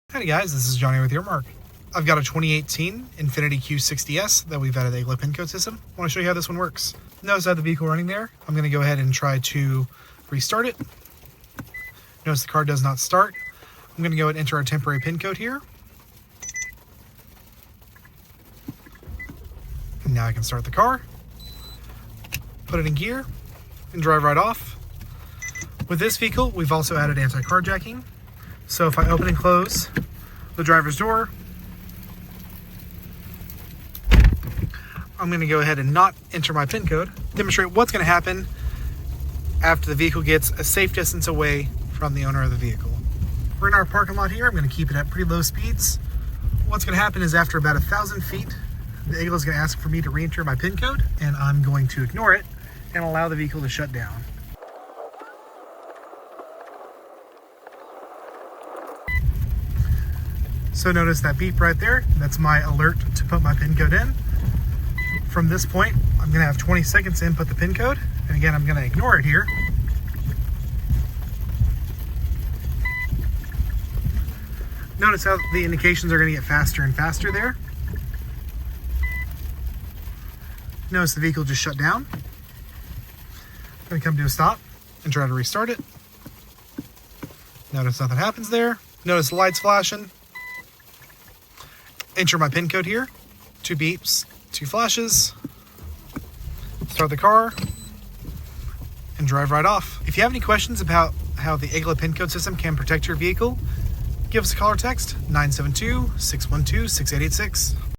Howdy guys, this is Johnny with Earmark. I've got a 2018 Infiniti Q60S that we've added the Igla pin code system. I want to show you how this one works. Notice I have the vehicle running there. I'm going to go ahead and try to restart it. Notice the car does not start. I'm going to go ahead and enter our temporary pin code here. And now I can start the car, put it in gear, and drive right off. With this vehicle, we've also added anti-carjacking. So if I open and close the driver's door, I'm going to go ahead and not enter my PIN code, demonstrate what's going to happen after the vehicle gets a safe distance away from the owner of the vehicle. We're in our parking lot here. I'm going to keep it at pretty low speeds. What's going to happen is after about 1,000 feet, the Igla is going to ask for me to re-enter my PIN code, and I'm going to ignore it and allow the vehicle to shut down. So notice that beep right there, that's my alert to put my PIN code in. From this point, I'm gonna have 20 seconds to input the PIN code. And again, I'm gonna ignore it here. Notice how the indications are gonna get faster and faster there. Notice the vehicle just shut down. I'm gonna come to a stop and try to restart it. Notice nothing happens there. Notice the lights flashing. Enter my PIN code here, 2 beeps, 2 flashes, start the car, and drive right off. If you have any questions about how the Igla PIN code system can protect your vehicle, give us a call or text 972-612-6886.